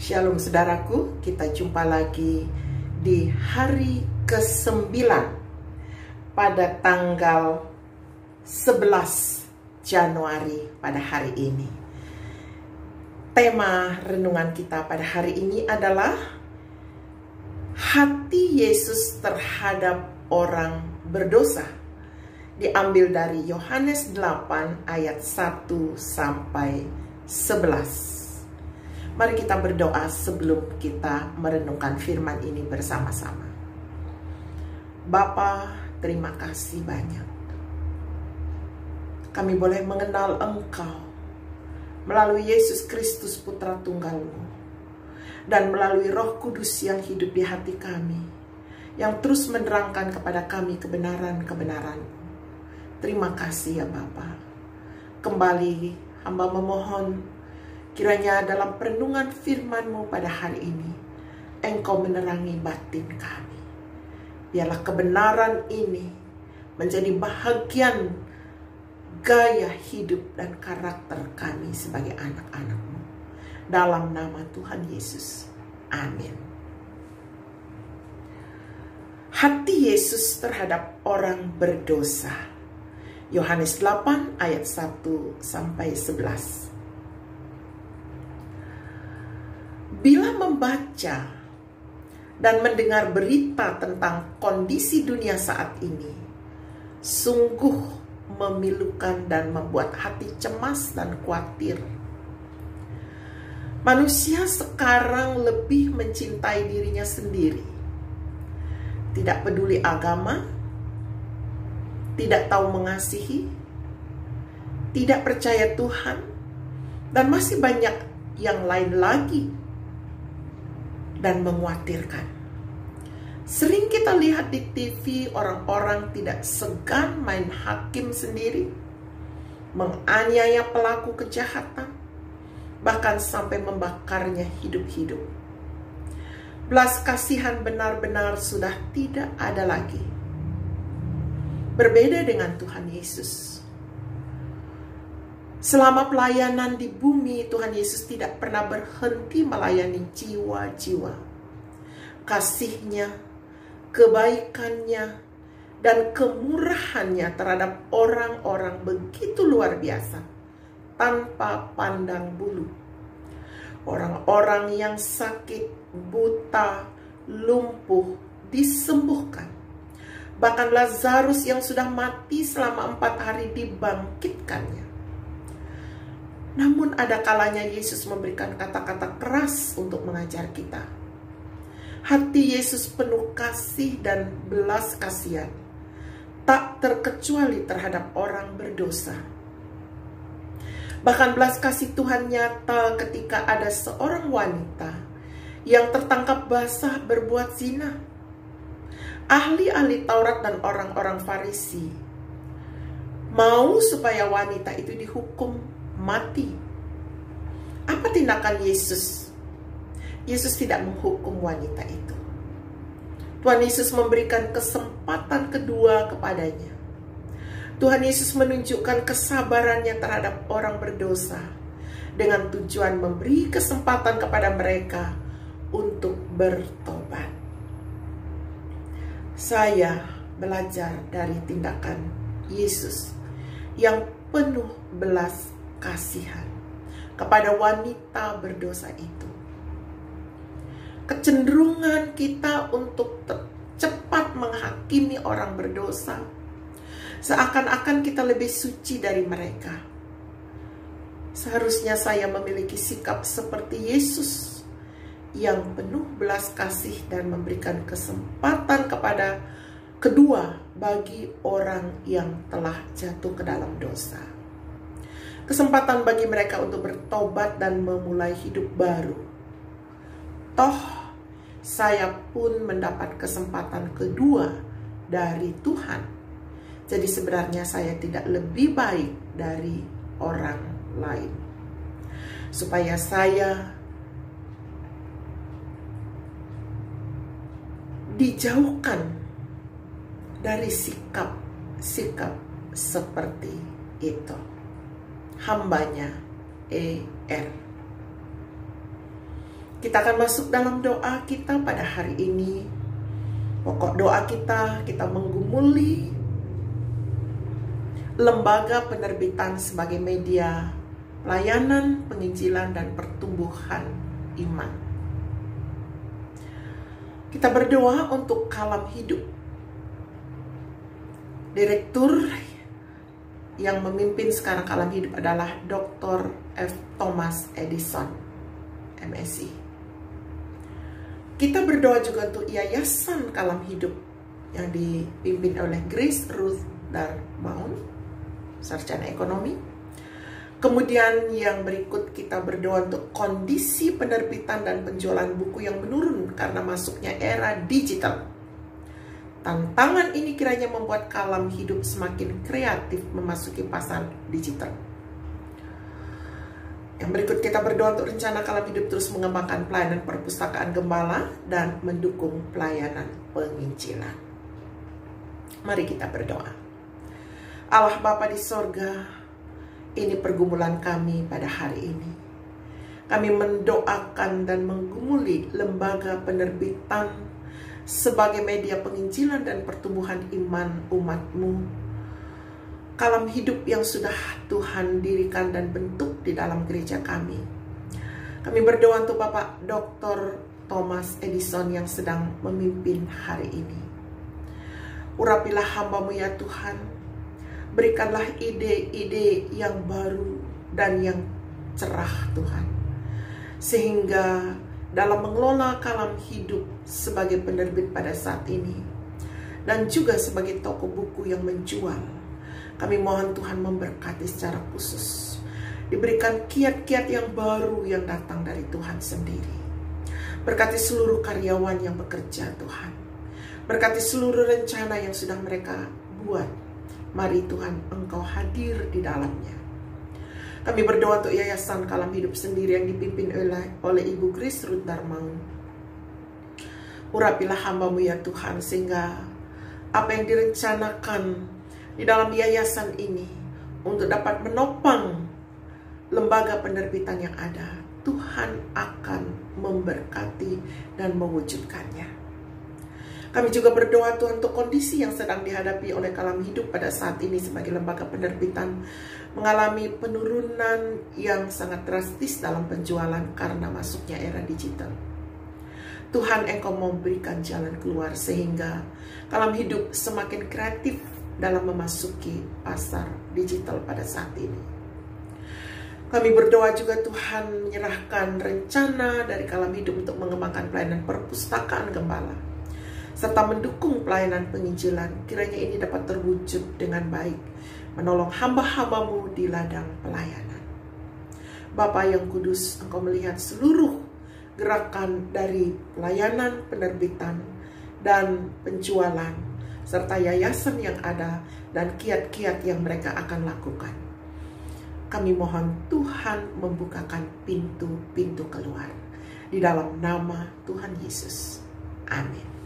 Shalom saudaraku, kita jumpa lagi di hari ke-9 pada tanggal 11 Januari pada hari ini. Tema renungan kita pada hari ini adalah hati Yesus terhadap orang berdosa. Diambil dari Yohanes 8 ayat 1 sampai 11. Mari kita berdoa sebelum kita merenungkan firman ini bersama-sama. Bapa, terima kasih banyak. Kami boleh mengenal Engkau melalui Yesus Kristus Putra Tunggal-Mu dan melalui Roh Kudus yang hidup di hati kami, yang terus menerangkan kepada kami kebenaran-kebenaran-Mu. Terima kasih ya Bapa. Kembali hamba memohon, kiranya dalam perenungan firman-Mu pada hari ini, Engkau menerangi batin kami. Biarlah kebenaran ini menjadi bahagian gaya hidup dan karakter kami sebagai anak-anak-Mu. Dalam nama Tuhan Yesus. Amin. Hati Yesus terhadap orang berdosa. Yohanes 8 ayat 1 sampai 11. Bila membaca dan mendengar berita tentang kondisi dunia saat ini, sungguh memilukan dan membuat hati cemas dan khawatir. Manusia sekarang lebih mencintai dirinya sendiri, tidak peduli agama, tidak tahu mengasihi, tidak percaya Tuhan, dan masih banyak yang lain lagi, dan mengkhawatirkan. Sering kita lihat di TV orang-orang tidak segan main hakim sendiri, menganiaya pelaku kejahatan, bahkan sampai membakarnya hidup-hidup. Belas kasihan benar-benar sudah tidak ada lagi. Berbeda dengan Tuhan Yesus. Selama pelayanan di bumi, Tuhan Yesus tidak pernah berhenti melayani jiwa-jiwa. Kasih-Nya, kebaikan-Nya, dan kemurahan-Nya terhadap orang-orang begitu luar biasa, tanpa pandang bulu. Orang-orang yang sakit, buta, lumpuh, disembuhkan. Bahkan Lazarus yang sudah mati selama 4 hari dibangkitkannya. Namun ada kalanya Yesus memberikan kata-kata keras untuk mengajar kita. Hati Yesus penuh kasih dan belas kasihan, tak terkecuali terhadap orang berdosa. Bahkan belas kasih Tuhan nyata ketika ada seorang wanita yang tertangkap basah berbuat zina. Ahli-ahli Taurat dan orang-orang Farisi mau supaya wanita itu dihukum mati. Apa tindakan Yesus? Yesus tidak menghukum wanita itu. Tuhan Yesus memberikan kesempatan kedua kepadanya. Tuhan Yesus menunjukkan kesabarannya terhadap orang berdosa dengan tujuan memberi kesempatan kepada mereka untuk bertobat. Saya belajar dari tindakan Yesus yang penuh belas kasihan kepada wanita berdosa itu. Kecenderungan kita untuk cepat menghakimi orang berdosa, seakan-akan kita lebih suci dari mereka. Seharusnya saya memiliki sikap seperti Yesus yang penuh belas kasih dan memberikan kesempatan kepada kedua bagi orang yang telah jatuh ke dalam dosa. Kesempatan bagi mereka untuk bertobat dan memulai hidup baru. Toh, saya pun mendapat kesempatan kedua dari Tuhan. Jadi sebenarnya saya tidak lebih baik dari orang lain. Supaya saya dijauhkan dari sikap-sikap seperti itu. Hambanya E.R. Kita akan masuk dalam doa kita pada hari ini. Pokok doa kita menggumuli lembaga penerbitan sebagai media pelayanan, penginjilan, dan pertumbuhan iman. Kita berdoa untuk Kalam Hidup. Direktur yang memimpin sekarang Kalam Hidup adalah Dr. F. Thomas Edison, MSc. Kita berdoa juga untuk Yayasan Kalam Hidup yang dipimpin oleh Grace Ruth Darmaun, sarjana ekonomi. Kemudian yang berikut kita berdoa untuk kondisi penerbitan dan penjualan buku yang menurun karena masuknya era digital. Tantangan ini kiranya membuat Kalam Hidup semakin kreatif memasuki pasar digital. Yang berikut kita berdoa untuk rencana Kalam Hidup terus mengembangkan pelayanan perpustakaan gembala dan mendukung pelayanan penginjilan. Mari kita berdoa. Allah Bapa di sorga, ini pergumulan kami pada hari ini. Kami mendoakan dan menggumuli lembaga penerbitan sebagai media penginjilan dan pertumbuhan iman umat-Mu. Kalam Hidup yang sudah Tuhan dirikan dan bentuk di dalam gereja kami. Kami berdoa untuk Bapak Dr. Thomas Edison yang sedang memimpin hari ini. Urapilah hamba-Mu ya Tuhan. Berikanlah ide-ide yang baru dan yang cerah Tuhan. Sehingga dalam mengelola Kalam Hidup sebagai penerbit pada saat ini. Dan juga sebagai toko buku yang menjual. Kami mohon Tuhan memberkati secara khusus. Diberikan kiat-kiat yang baru yang datang dari Tuhan sendiri. Berkati seluruh karyawan yang bekerja Tuhan. Berkati seluruh rencana yang sudah mereka buat. Mari Tuhan Engkau hadir di dalamnya. Kami berdoa untuk Yayasan Kalam Hidup sendiri yang dipimpin oleh Ibu Grace Ruth Darmaun. Urapilah hamba-Mu ya Tuhan, sehingga apa yang direncanakan di dalam yayasan ini untuk dapat menopang lembaga penerbitan yang ada, Tuhan akan memberkati dan mewujudkannya. Kami juga berdoa Tuhan untuk kondisi yang sedang dihadapi oleh Kalam Hidup pada saat ini sebagai lembaga penerbitan mengalami penurunan yang sangat drastis dalam penjualan karena masuknya era digital. Tuhan Engkau memberikan jalan keluar sehingga Kalam Hidup semakin kreatif dalam memasuki pasar digital pada saat ini. Kami berdoa juga Tuhan menyerahkan rencana dari Kalam Hidup untuk mengembangkan pelayanan perpustakaan gembala serta mendukung pelayanan penginjilan. Kiranya ini dapat terwujud dengan baik, menolong hamba-hamba-Mu di ladang pelayanan. Bapa yang kudus, Engkau melihat seluruh gerakan dari pelayanan penerbitan dan penjualan serta yayasan yang ada dan kiat-kiat yang mereka akan lakukan. Kami mohon Tuhan membukakan pintu-pintu keluar. Di dalam nama Tuhan Yesus. Amin.